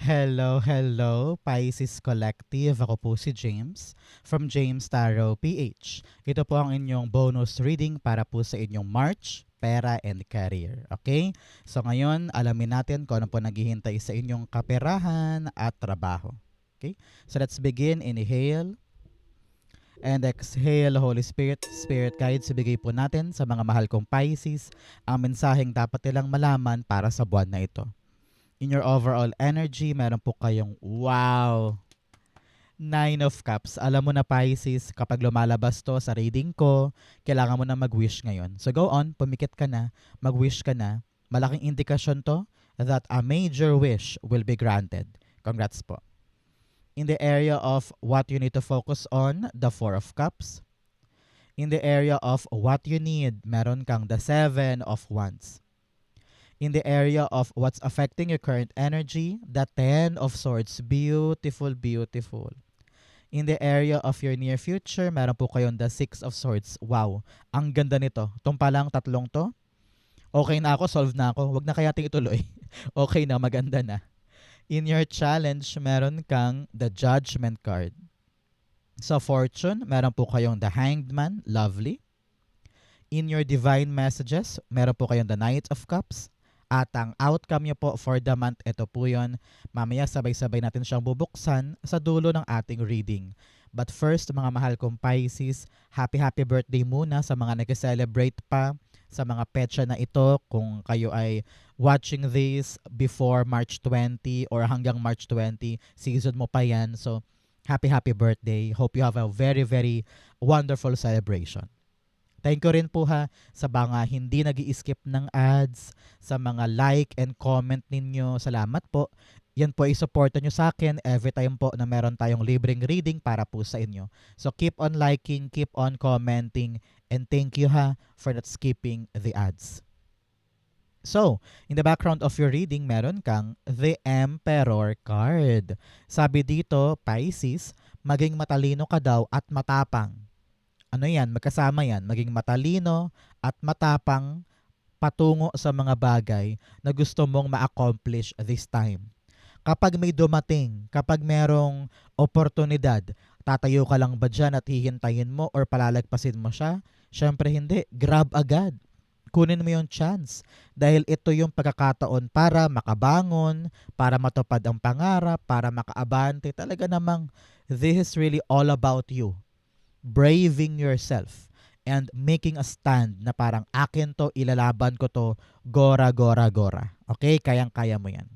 Hello, hello, Pisces Collective. Ako po si James from James Tarot PH. Ito po ang inyong bonus reading para po sa inyong March, pera and career. Okay? So ngayon, alamin natin kung ano po naghihintay sa inyong kaperahan at trabaho. Okay? So let's begin. Inhale and exhale. Holy Spirit, Spirit Guides, ibigay po natin sa mga mahal kong Pisces ang mensaheng dapat nilang malaman para sa buwan na ito. In your overall energy, meron po kayong wow, Nine of Cups. Alam mo na Pisces, kapag lumalabas to sa reading ko, kailangan mo na mag-wish ngayon. So go on, pumikit ka na, mag-wish ka na. Malaking indikasyon to that a major wish will be granted. Congrats po. In the area of what you need to focus on, the Four of Cups. In the area of what you need, meron kang the Seven of Wands. In the area of what's affecting your current energy, the Ten of Swords. Beautiful, beautiful. In the area of your near future, meron po kayong the Six of Swords. Wow, ang ganda nito. Itong palang tatlong to, okay na ako, solve na ako. Huwag na kaya nating ituloy. Okay na, maganda na. In your challenge, meron kang the Judgment card. Sa fortune, meron po kayong the Hanged Man. Lovely. In your divine messages, meron po kayong the Knight of Cups. At ang outcome nyo po for the month, ito po yun. Mamaya sabay-sabay natin siyang bubuksan sa dulo ng ating reading. But first, mga mahal kong Pisces, happy birthday muna sa mga nag-celebrate pa sa mga petsa na ito. Kung kayo ay watching this before March 20 or hanggang March 20, season mo pa yan. So, happy birthday. Hope you have a very wonderful celebration. Thank you rin po ha sa mga hindi nag-i-skip ng ads, sa mga like and comment ninyo. Salamat po. Yan po ay supportan nyo sa akin every time po na meron tayong libreng reading para po sa inyo. So keep on liking, keep on commenting, and thank you ha for not skipping the ads. So, in the background of your reading, meron kang the Emperor card. Sabi dito, Pisces, maging matalino ka daw at matapang. Ano yan, magkasama yan, maging matalino at matapang patungo sa mga bagay na gusto mong ma-accomplish this time. Kapag may dumating, kapag merong oportunidad, tatayo ka lang ba dyan at hihintayin mo or palalagpasin mo siya? Syempre hindi, grab agad. Kunin mo yung chance dahil ito yung pagkakataon para makabangon, para matupad ang pangarap, para makaabante. Talaga namang this is really all about you. Braving yourself and making a stand na parang akin to, ilalaban ko to, gora. Okay? Kayang-kaya mo yan.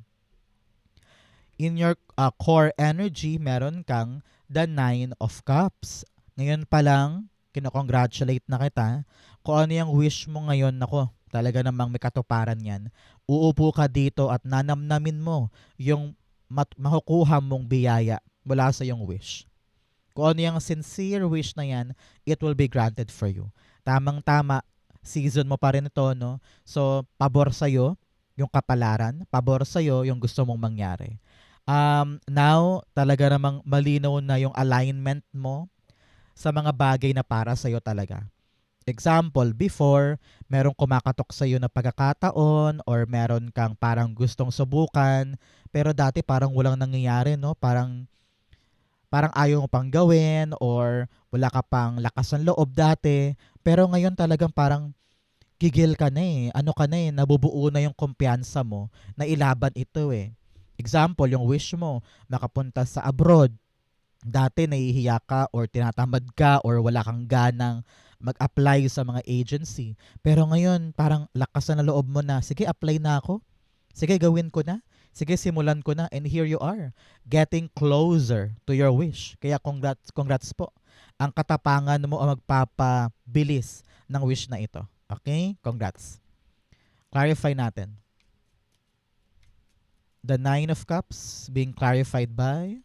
In your core energy, meron kang the Nine of Cups. Ngayon pa lang, kinocongratulate na kita. Kung ano yung wish mo ngayon, nako, talaga namang may katuparan yan. Uupo ka dito at nanamnamin mo yung makukuha mong biyaya mula sa yung wish. Kung ano yung sincere wish na yan, it will be granted for you. Tamang-tama, season mo pa rin ito, no? So, pabor sa'yo yung kapalaran, pabor sa'yo yung gusto mong mangyari. Now, talaga namang malinaw na yung alignment mo sa mga bagay na para sa'yo talaga. Example, before, merong kumakatok sa'yo na pagkakataon or meron kang parang gustong subukan, pero dati parang walang nangyayari, no? Parang ayaw mo pang gawin or wala ka pang lakas ng loob dati. Pero ngayon talagang parang gigil ka na eh. Ano ka na eh, nabubuo na yung kumpiyansa mo na ilaban ito eh. Example, yung wish mo, makapunta sa abroad. Dati nahihiya ka or tinatamad ka or wala kang ganang mag-apply sa mga agency. Pero ngayon, parang lakas na loob mo na, sige, apply na ako. Sige, gawin ko na. Sige, simulan ko na. And here you are, getting closer to your wish. Kaya congrats po. Ang katapangan mo ang magpapabilis ng wish na ito. Okay? Congrats. Clarify natin. The Nine of Cups being clarified by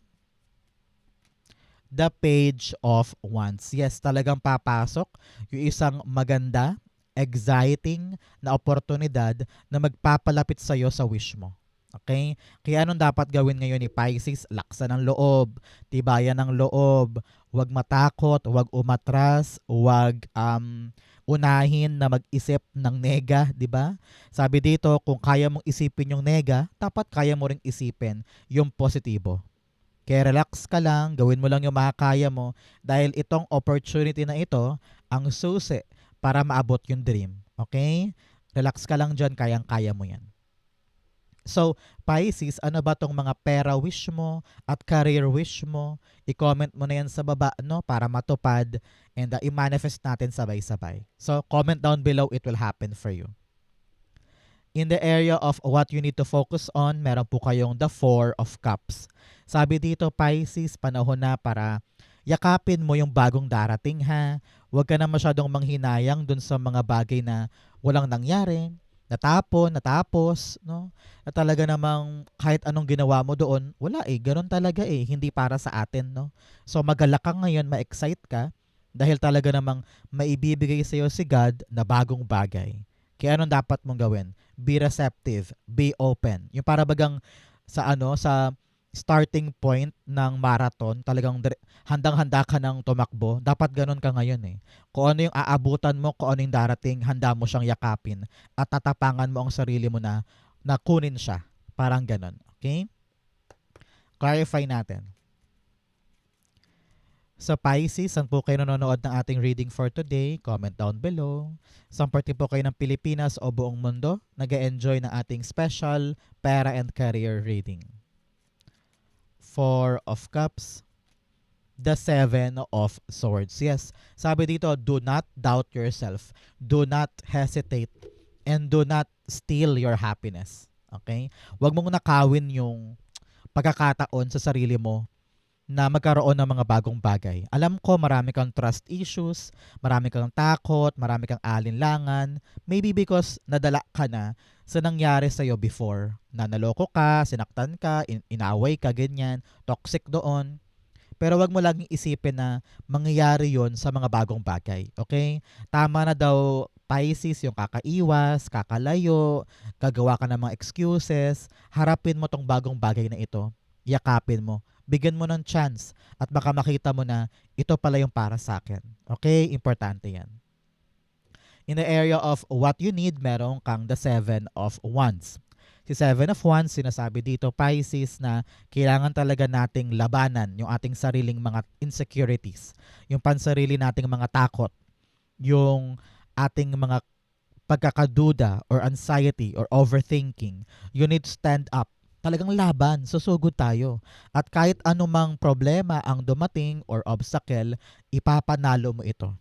the Page of Wands. Yes, talagang papasok yung isang maganda, exciting na oportunidad na magpapalapit sa'yo sa wish mo. Okay? Kaya anong dapat gawin ngayon ni Pisces? Laksan ng loob, tibayan ng loob, huwag matakot, huwag umatras, huwag unahin na mag-isip ng nega, di ba? Sabi dito, kung kaya mong isipin yung nega, dapat kaya mo ring isipin yung positibo. Kaya relax ka lang, gawin mo lang yung makakaya mo dahil itong opportunity na ito ang susi para maabot yung dream. Okay? Relax ka lang dyan, kayang-kaya mo yan. So, Pisces, ano ba tong mga pera wish mo at career wish mo? I-comment mo na yan sa baba, no? Para matupad and i-manifest natin sabay-sabay. So, comment down below, it will happen for you. In the area of what you need to focus on, meron po kayong the Four of Cups. Sabi dito, Pisces, panahon na para yakapin mo yung bagong darating ha. Huwag ka na masyadong manghinayang dun sa mga bagay na walang nangyari, natapos, no? Na talaga namang kahit anong ginawa mo doon, wala ganun talaga hindi para sa atin, no? So magalak ka ngayon, ma-excite ka, dahil talaga namang maibibigay sa iyo si God na bagong bagay. Kaya anong dapat mong gawin? Be receptive, be open. Yung para bagang sa starting point ng marathon, talagang handang-handa ka ng tumakbo. Dapat ganun ka ngayon Kung ano yung aabutan mo, kung ano yung darating, handa mo siyang yakapin at tatapangan mo ang sarili mo na kunin siya. Parang ganun. Okay? Clarify natin. Sa Pisces, saan po kayo nanonood ng ating reading for today? Comment down below. Saan parte po kayo ng Pilipinas o buong mundo nag-enjoy ng ating special pera and career reading? Four of Cups, the Seven of Swords. Yes, sabi dito, do not doubt yourself. Do not hesitate. And do not steal your happiness. Okay? Huwag mong nakawin yung pagkakataon sa sarili mo na magkaroon ng mga bagong bagay. Alam ko marami kang trust issues, marami kang takot, marami kang alinlangan. Maybe because nadala ka na sa nangyari sa'yo before. Na naloko ka, sinaktan ka, inaway ka, ganyan, toxic doon. Pero wag mo laging isipin na mangyayari yon sa mga bagong bagay. Okay? Tama na daw, Pisces, yung kakaiwas, kakalayo, gagawa ka ng mga excuses. Harapin mo tong bagong bagay na ito. Yakapin mo. Bigyan mo ng chance at baka makita mo na ito pala yung para sa akin. Okay? Importante yan. In the area of what you need, meron kang the Seven of Wands. Si Seven of Wands, sinasabi dito, Pisces, na kailangan talaga nating labanan yung ating sariling mga insecurities, yung pansarili nating mga takot, yung ating mga pagkakaduda or anxiety or overthinking. You need to stand up. Talagang laban, susugod tayo. At kahit anumang problema ang dumating or obstacle, ipapanalo mo ito.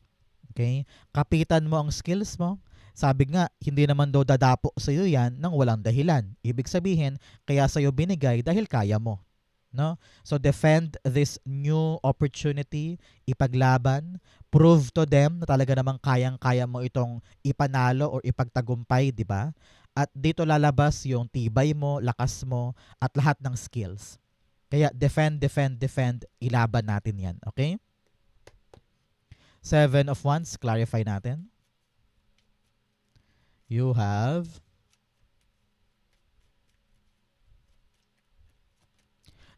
Okay? Kapitan mo ang skills mo. Sabi nga, hindi naman daw dadapo sa iyo yan nang walang dahilan. Ibig sabihin, kaya sa iyo binigay dahil kaya mo. No? So defend this new opportunity, ipaglaban, prove to them na talaga namang kayang-kaya mo itong ipanalo or ipagtagumpay, di ba? At dito lalabas yung tibay mo, lakas mo, at lahat ng skills. Kaya defend, ilaban natin yan. Okay? Seven of Wands, clarify natin. You have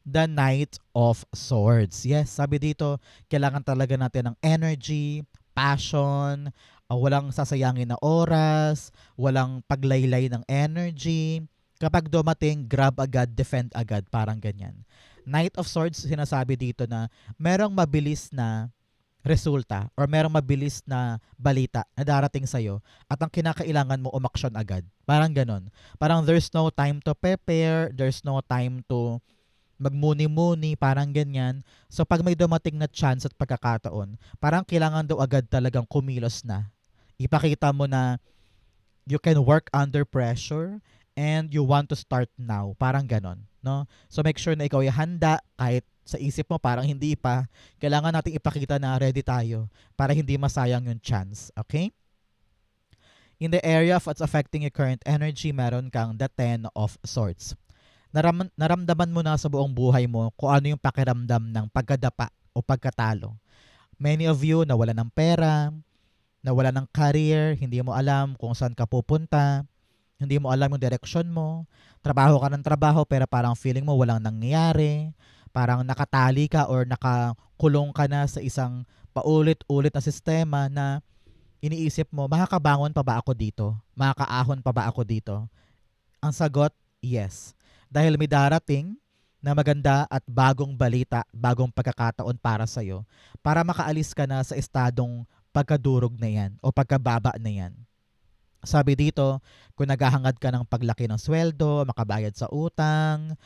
the Knight of Swords. Yes, sabi dito, kailangan talaga natin ng energy, passion, walang sasayangin na oras, walang paglaylay ng energy. Kapag dumating, grab agad, defend agad, parang ganyan. Knight of Swords, sinasabi dito na merong mabilis na resulta or merong mabilis na balita na darating sa'yo at ang kinakailangan mo umaksyon agad. Parang ganon. Parang there's no time to prepare, there's no time to magmuni-muni, parang ganyan. So pag may dumating na chance at pagkakataon, parang kailangan daw agad talagang kumilos na. Ipakita mo na you can work under pressure and you want to start now. Parang ganon. No? So make sure na ikaw ay handa kahit sa isip mo parang hindi pa. Kailangan nating ipakita na ready tayo para hindi masayang yung chance. Okay? In the area of what's affecting your current energy, meron kang the Ten of Swords. Naramdaman mo na sa buong buhay mo kung ano yung pakiramdam ng pagkadapa o pagkatalo. Many of you nawala ng pera, nawala ng career, hindi mo alam kung saan ka pupunta, hindi mo alam yung direksyon mo, trabaho ka ng trabaho pero parang feeling mo walang nangyayari, parang nakatali ka or nakakulong ka na sa isang paulit-ulit na sistema na iniisip mo, makakabangon pa ba ako dito? Makakaahon pa ba ako dito? Ang sagot, yes. Dahil may darating na maganda at bagong balita, bagong pagkakataon para sa'yo para makaalis ka na sa estadong pagkadurog na yan o pagkababa na yan. Sabi dito, kung naghahangad ka ng paglaki ng sweldo, makabayad sa utang,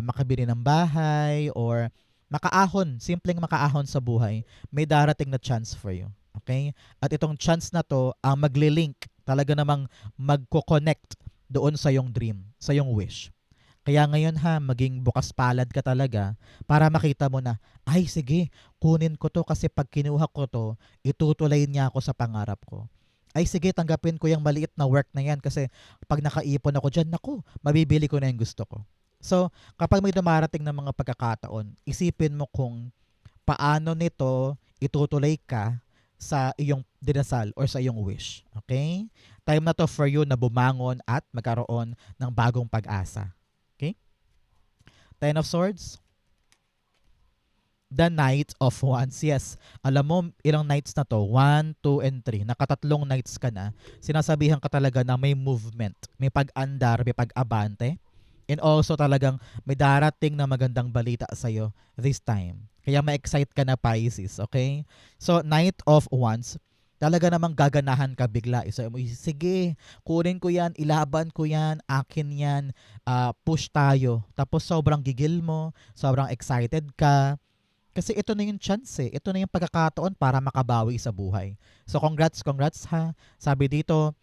makabili ng bahay, or makaahon, simpleng makaahon sa buhay, may darating na chance for you. Okay? At itong chance na to, ang magli-link, talaga namang magko-connect doon sa yung dream, sa yung wish. Kaya ngayon ha, maging bukas palad ka talaga para makita mo na, ay sige, kunin ko to kasi pag kinuha ko to, itutulay niya ako sa pangarap ko. Ay sige, tanggapin ko yung maliit na work na yan kasi pag nakaipon ako dyan, naku, mabibili ko na yung gusto ko. So, kapag may dumarating ng mga pagkakataon, isipin mo kung paano nito itutuloy ka sa iyong dinasal or sa iyong wish. Okay? Time na to for you na bumangon at magkaroon ng bagong pag-asa. Okay? Ten of Swords. The Knight of Wands. Yes. Alam mo, ilang nights na to? 1, 2, and 3. Nakatatlong nights ka na. Sinasabihan ka talaga na may movement, may pag-andar, may pag-abante. And also talagang may darating na magandang balita sa'yo this time. Kaya ma-excite ka na, Pisces. Okay? So, Knight of Wands, talaga namang gaganahan ka bigla. Sige, kunin ko yan, ilaban ko yan, akin yan, push tayo. Tapos sobrang gigil mo, sobrang excited ka. Kasi ito na yung chance eh. Ito na yung pagkakataon para makabawi sa buhay. So congrats ha. Sabi dito,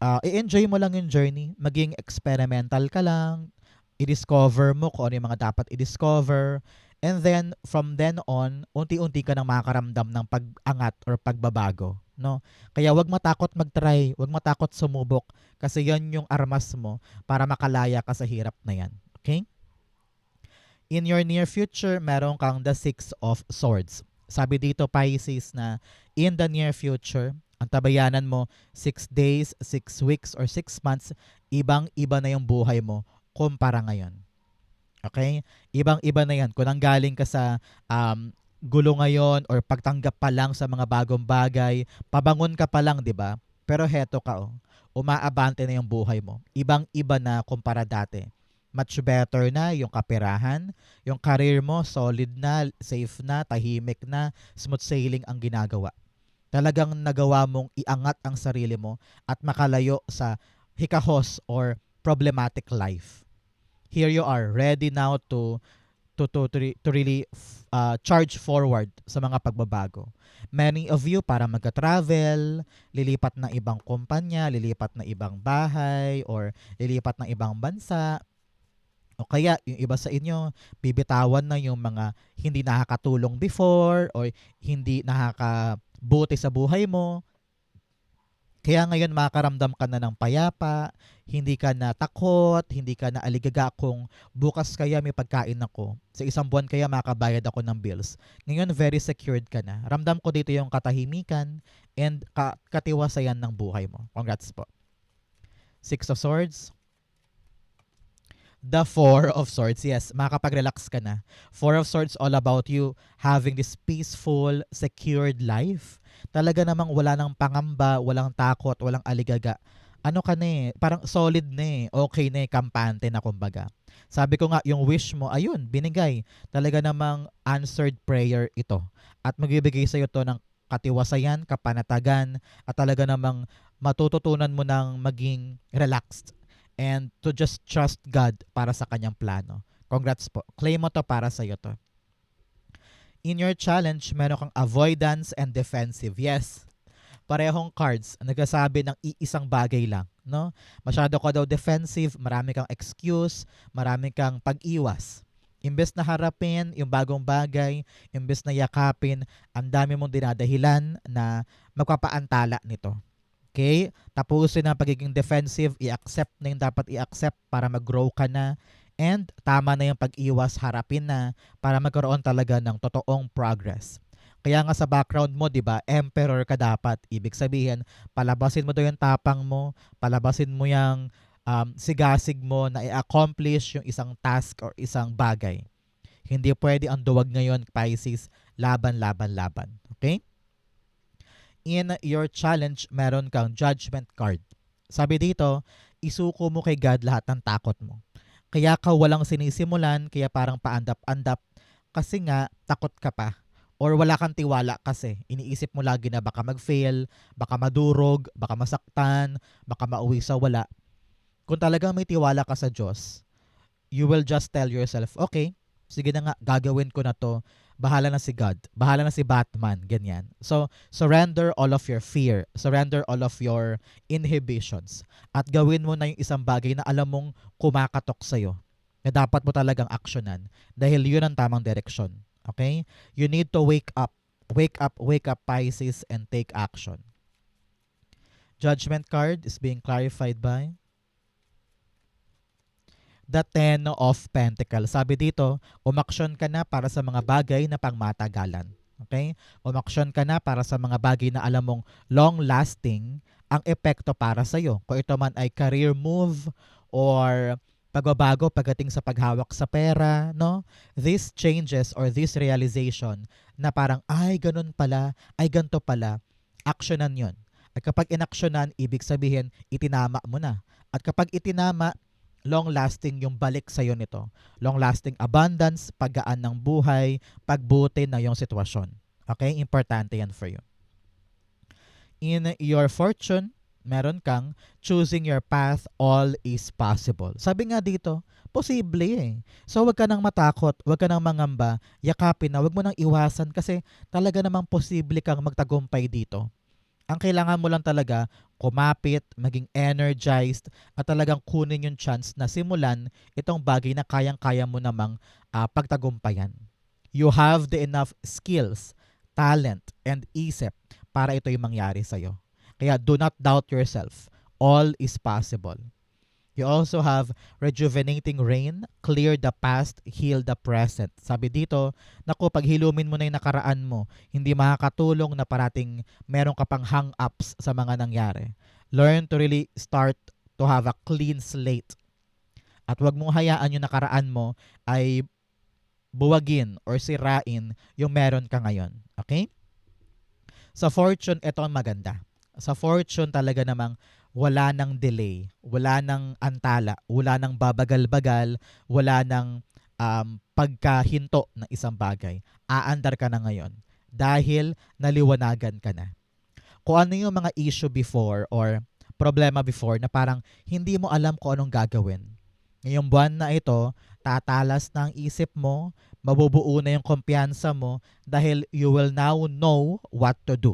i-enjoy mo lang yung journey. Maging experimental ka lang. I-discover mo kung ano yung mga dapat i-discover. And then, from then on, unti-unti ka nang makakaramdam ng pag-angat or pagbabago. No? Kaya wag matakot mag-try. Wag matakot sumubok. Kasi yan yung armas mo para makalaya ka sa hirap na yan. Okay? In your near future, meron kang the Six of Swords. Sabi dito, Pisces, na in the near future, ang tabayanan mo, 6 days, 6 weeks, or 6 months, ibang-iba na yung buhay mo kumpara ngayon. Okay? Ibang-iba na yan. Kung nanggaling ka sa gulo ngayon or pagtanggap pa lang sa mga bagong bagay, pabangon ka pa lang, di ba? Pero heto ka, umaabante na yung buhay mo. Ibang-iba na kumpara dati. Much better na yung kaperahan, yung career mo solid na, safe na, tahimik na, smooth sailing ang ginagawa. Talagang nagawa mong iangat ang sarili mo at makalayo sa hikahos or problematic life. Here you are, ready now to really charge forward sa mga pagbabago. Many of you para magka-travel, lilipat ng ibang kumpanya, lilipat ng ibang bahay, or lilipat ng ibang bansa. O kaya, yung iba sa inyo, bibitawan na yung mga hindi nakakatulong before or hindi nakakabuti sa buhay mo. Kaya ngayon makakaramdam ka na ng payapa, hindi ka na takot, hindi ka na aligaga kung bukas kaya may pagkain ako. Sa isang buwan kaya makabayad ako ng bills. Ngayon very secured ka na. Ramdam ko dito yung katahimikan and katiwasayan ng buhay mo. Congrats po. Six of Swords. The Four of Swords. Yes, makakapag-relax ka na. Four of Swords all about you having this peaceful, secured life. Talaga namang wala nang pangamba, walang takot, walang aligaga. Ano ka na eh, parang solid na eh, okay na eh, kampante na kumbaga. Sabi ko nga, yung wish mo, ayun, binigay. Talaga namang answered prayer ito. At magbibigay sa'yo to ng katiwasayan, kapanatagan, at talaga namang matututunan mo ng maging relaxed and to just trust God para sa kanyang plano. Congrats po. Claim mo to para sa'yo to. In your challenge, meron kang avoidance and defensive. Yes, parehong cards. Nagsasabi ng iisang bagay lang. No? Masyado ka daw defensive, marami kang excuse, marami kang pag-iwas. Imbes na harapin yung bagong bagay, imbes na yakapin, ang dami mong dinadahilan na magpapaantala nito. Okay? Tapusin ang pagiging defensive, i-accept na yung dapat i-accept para mag-grow ka na. And tama na yung pag-iwas, harapin na para magkaroon talaga ng totoong progress. Kaya nga sa background mo, 'di ba, emperor ka dapat. Ibig sabihin, palabasin mo daw yung tapang mo, palabasin mo yung sigasig mo na i-accomplish yung isang task or isang bagay. Hindi pwede ang duwag ngayon, Pisces, laban, laban, laban. Okay? In your challenge, meron kang judgment card. Sabi dito, isuko mo kay God lahat ng takot mo. Kaya ka walang sinisimulan, kaya parang paandap-andap kasi nga takot ka pa. Or wala kang tiwala kasi iniisip mo lagi na baka mag-fail, baka madurog, baka masaktan, baka mauwi sa wala. Kung talagang may tiwala ka sa Diyos, you will just tell yourself, okay, sige na nga, gagawin ko na to. Bahala na si God. Bahala na si Batman. Ganyan. So, surrender all of your fear. Surrender all of your inhibitions. At gawin mo na yung isang bagay na alam mong kumakatok sa'yo. Na dapat mo talagang aksyonan. Dahil yun ang tamang direksyon. Okay? You need to wake up. Wake up, Pisces, and take action. Judgment card is being clarified by the Ten of Pentacles. Sabi dito, umaksyon ka na para sa mga bagay na pangmatagalan. Okay? Umaksyon ka na para sa mga bagay na alam mong long-lasting ang epekto para sa'yo. Kung ito man ay career move or pagbabago pagdating sa paghawak sa pera, no? These changes or this realization na parang, ay, ganun pala, ay, ganto pala, aksyonan yon. At kapag inaksyonan, ibig sabihin, itinama mo na. At kapag itinama, long-lasting yung balik sa'yo nito. Long-lasting abundance, paggaan ng buhay, pagbuti na yung sitwasyon. Okay? Importante yan for you. In your fortune, meron kang choosing your path, all is possible. Sabi nga dito, posible eh. So wag ka nang matakot, wag ka nang mangamba, yakapin na, wag mo nang iwasan kasi talaga namang posible kang magtagumpay dito. Ang kailangan mo lang talaga, kumapit, maging energized, at talagang kunin yung chance na simulan itong bagay na kayang-kaya mo namang pagtagumpayan. You have the enough skills, talent, and isip para ito yung mangyari sa'yo. Kaya do not doubt yourself. All is possible. You also have rejuvenating rain, clear the past, heal the present. Sabi dito, naku, pag hilumin mo na yung nakaraan mo, hindi makakatulong na parating meron ka pang hang-ups sa mga nangyari. Learn to really start to have a clean slate. At wag mong hayaan yung nakaraan mo ay buwagin or sirain yung meron ka ngayon. Okay? Sa fortune, ito ang maganda. Sa fortune talaga namang wala nang delay, wala nang antala, wala nang babagal-bagal, wala nang pagkahinto ng isang bagay. Aandar ka na ngayon dahil naliwanagan ka na. Kung ano yung mga issue before or problema before na parang hindi mo alam kung anong gagawin. Ngayong buwan na ito, tatalas na ang isip mo, mabubuo na yung kumpiyansa mo dahil you will now know what to do.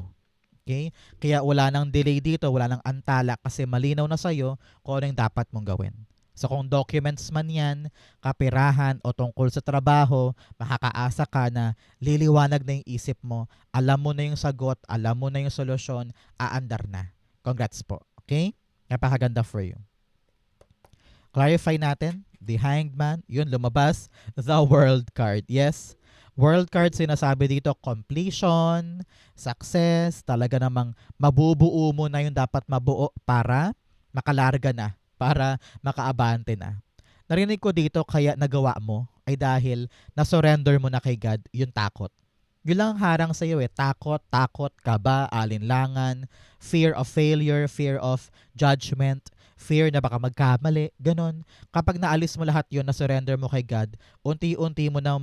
Okay? Kaya wala nang delay dito, wala nang antala kasi malinaw na sa'yo kung ano yung dapat mong gawin. So kung documents man yan, kapirahan o tungkol sa trabaho, makakaasa ka na liliwanag na yung isip mo, alam mo na yung sagot, alam mo na yung solusyon, aandar na. Congrats po. Okay? Napakaganda for you. Clarify natin, the Hanged Man, yun lumabas, the World card. Yes, World card sinasabi dito, completion, success, talaga namang mabubuo mo na yung dapat mabuo para makalarga na, para makaabante na. Narinig ko dito kaya nagawa mo ay dahil na-surrender mo na kay God yung takot. Yun lang ang harang sa iyo eh. Takot, kaba, alinlangan, fear of failure, fear of judgment, fear na baka magkamali, ganun. Kapag naalis mo lahat yun, na-surrender mo kay God, unti-unti mo na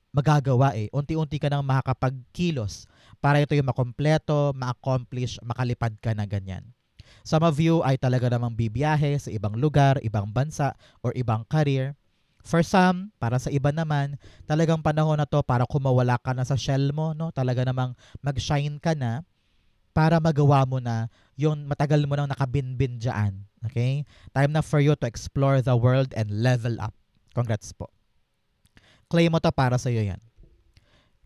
magagawa eh. Unti-unti ka nang makakapagkilos para ito yung makompleto, ma-accomplish, makalipad ka na ganyan. Some of you ay talaga namang bibiyahe sa ibang lugar, ibang bansa, or ibang career. For some, para sa iba naman, talagang panahon na to para kumawala ka na sa shell mo, no? Talaga namang mag-shine ka na para magawa mo na yung matagal mo nang nakabinbin dyan. Okay? Time na for you to explore the world and level up. Congrats po. Claim mo to para sa iyo yan.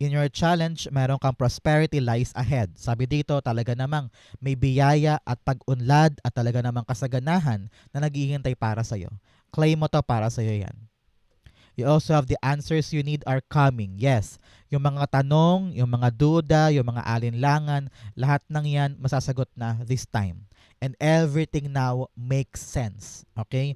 In your challenge, meron kang prosperity lies ahead. Sabi dito, talaga namang may biyaya at pag-unlad at talaga namang kasaganahan na naghihintay para sa iyo. Claim mo to para sa iyo yan. You also have the answers you need are coming. Yes, yung mga tanong, yung mga duda, yung mga alinlangan, lahat ng yan masasagot na this time. And everything now makes sense. Okay?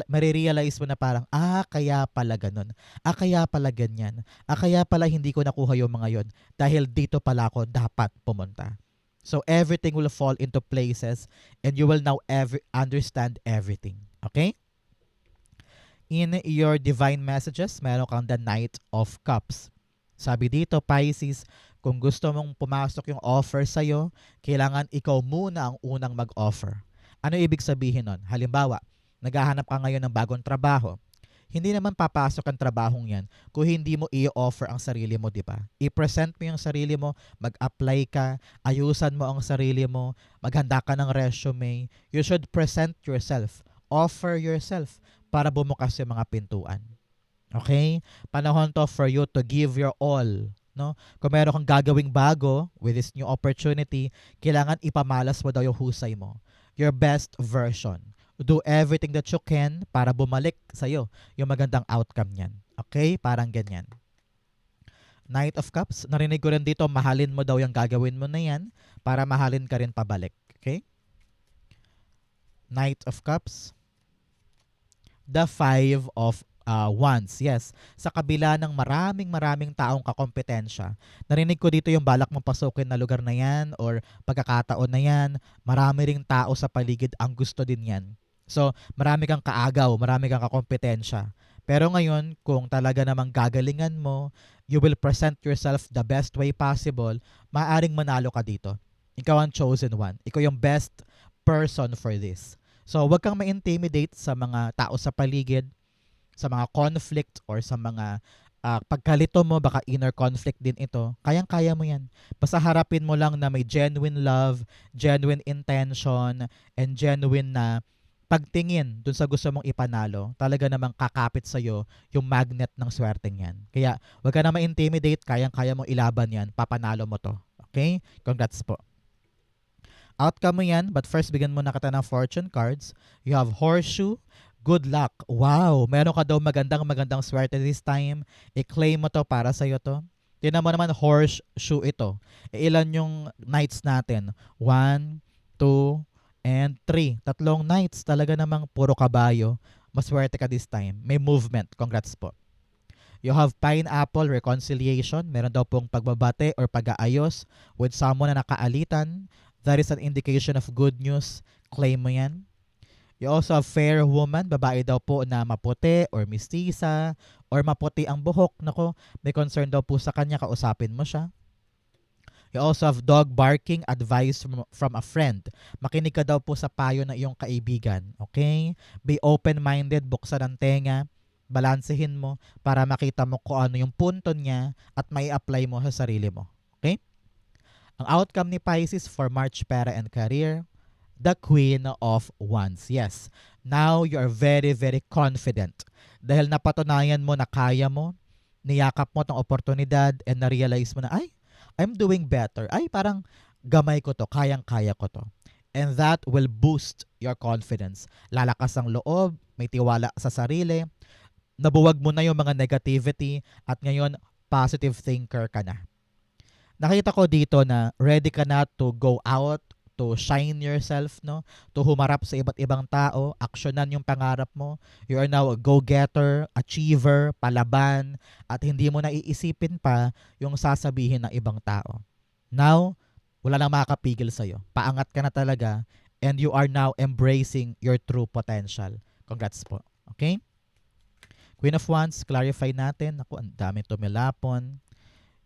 Marirealize mo na parang, kaya pala ganun. Kaya pala ganyan. Kaya pala hindi ko nakuha yung mga yon dahil dito pala ako dapat pumunta. So everything will fall into places and you will now understand everything. Okay? In your divine messages, meron kang the Knight of Cups. Sabi dito, Pisces, kung gusto mong pumasok yung offer sa'yo, kailangan ikaw muna ang unang mag-offer. Ano ibig sabihin nun? Halimbawa, naghahanap ka ngayon ng bagong trabaho. Hindi naman papasok ang trabahong yan kung hindi mo i-offer ang sarili mo, di ba? I-present mo yung sarili mo, mag-apply ka, ayusan mo ang sarili mo, maghanda ka ng resume. You should present yourself, offer yourself para bumukas yung mga pintuan. Okay? Panahon to for you to give your all. No? Kung meron kang gagawing bago with this new opportunity, kailangan ipamalas mo daw yung husay mo. Your best version. Do everything that you can para bumalik sa'yo yung magandang outcome niyan. Okay? Parang ganyan. Knight of Cups, narinig ko rin dito, mahalin mo daw yung gagawin mo na yan para mahalin ka rin pabalik. Okay? Knight of Cups. The Five of Wands. Yes. Sa kabila ng maraming taong kakompetensya, narinig ko dito yung balak mong pasukin na lugar na yan or pagkakataon na yan, marami ring tao sa paligid ang gusto din yan. So, marami kang kaagaw, marami kang kakompetensya. Pero ngayon, kung talaga namang gagalingan mo, you will present yourself the best way possible, maaaring manalo ka dito. Ikaw ang chosen one. Ikaw yung best person for this. So, wag kang ma-intimidate sa mga tao sa paligid, sa mga conflict or sa mga pagkalito mo, baka inner conflict din ito. Kayang-kaya mo yan. Basta harapin mo lang na may genuine love, genuine intention, and genuine na pagtingin dun sa gusto mong ipanalo. Talaga namang kakapit sa'yo yung magnet ng swerteng yan. Kaya wag ka na ma-intimidate, kayang-kaya mo ilaban yan, papanalo mo to. Okay? Congrats po. Outcome mo yan, but first bigyan mo na kita ng fortune cards. You have Horseshoe, good luck. Wow, meron ka daw magandang swerte this time. I-claim mo to para sa'yo to. Tingnan mo naman, horseshoe ito. Ilan yung knights natin? 1, 2, and 3. Tatlong knights, talaga namang puro kabayo. Maswerte ka this time. May movement. Congrats po. You have pineapple, reconciliation. Meron daw pong pagbabate or pag-aayos with someone na nakaalitan. That is an indication of good news. Claim mo yan. You also have fair woman, babae daw po na maputi or mistisa or maputi ang buhok. Nako, may concern daw po sa kanya, kausapin mo siya. You also have dog barking, advice from a friend. Makinig ka daw po sa payo ng iyong kaibigan. Okay? Be open-minded, buksan ang tenga, balansehin mo para makita mo kung ano yung punto niya at may apply mo sa sarili mo. Okay? Ang outcome ni Pisces for March pera and career, the Queen of Wands. Yes. Now you are very confident. Dahil napatunayan mo na kaya mo, niyakap mo tong oportunidad and na-realize mo na, ay, I'm doing better. Ay, parang gamay ko to, kayang-kaya ko to. And that will boost your confidence. Lalakas ang loob, may tiwala sa sarili, nabuwag mo na yung mga negativity at ngayon positive thinker ka na. Nakita ko dito na ready ka na to go out, to shine yourself, no? To humarap sa iba't ibang tao, aksyonan yung pangarap mo. You are now a go-getter, achiever, palaban, at hindi mo na iisipin pa yung sasabihin ng ibang tao. Now, wala nang makakapigil sa'yo. Paangat ka na talaga and you are now embracing your true potential. Congrats po. Okay? Queen of Wands, clarify natin. Ako, ang dami tumilapon.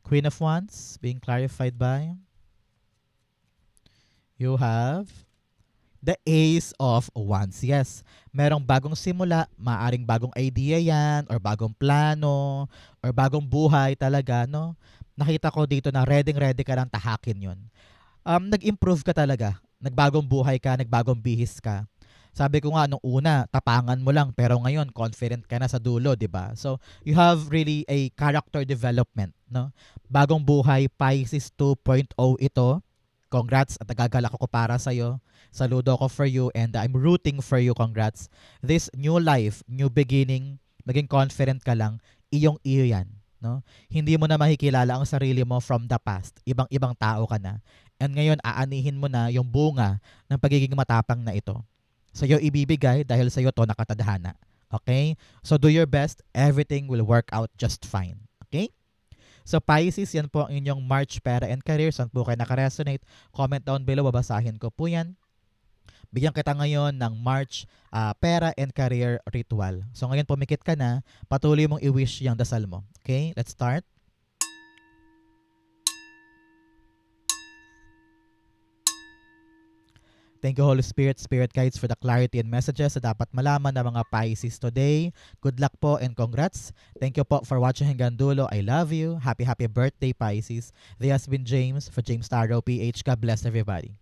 Queen of Wands, being clarified by, you have the Ace of Wands. Yes, merong bagong simula, maaring bagong idea yan, or bagong plano, or bagong buhay talaga, no? Nakita ko dito na ready ka lang tahakin yun. Nag-improve ka talaga, nagbagong buhay ka, nagbagong bihis ka. Sabi ko nga nung una, tapangan mo lang, pero ngayon confident ka na sa dulo, 'di ba? So, you have really a character development, no? Bagong buhay, Pisces 2.0 ito. Congrats at nagagalak ako para sa iyo. Saludo ako for you and I'm rooting for you. Congrats. This new life, new beginning, maging confident ka lang, iyong-iyo 'yan, no? Hindi mo na makikilala ang sarili mo from the past. Ibang-ibang tao ka na. And ngayon aanihin mo na yung bunga ng pagiging matapang na ito. Sa'yo ibibigay dahil sa'yo to nakatadhana. Okay? So do your best. Everything will work out just fine. Okay? So Pisces, yan po ang inyong March pera and career. Saan po kayo nakaresonate? Comment down below, babasahin ko po yan. Bigyan kita ngayon ng March pera and career ritual. So ngayon pumikit ka na, patuloy mong i-wish yung dasal mo. Okay, let's start. Thank you, Holy Spirit, Spirit Guides, for the clarity and messages na dapat malaman ng mga Pisces today. Good luck po and congrats. Thank you po for watching hanggang dulo. I love you. Happy birthday, Pisces. This has been James for James Tarot PH. God bless everybody.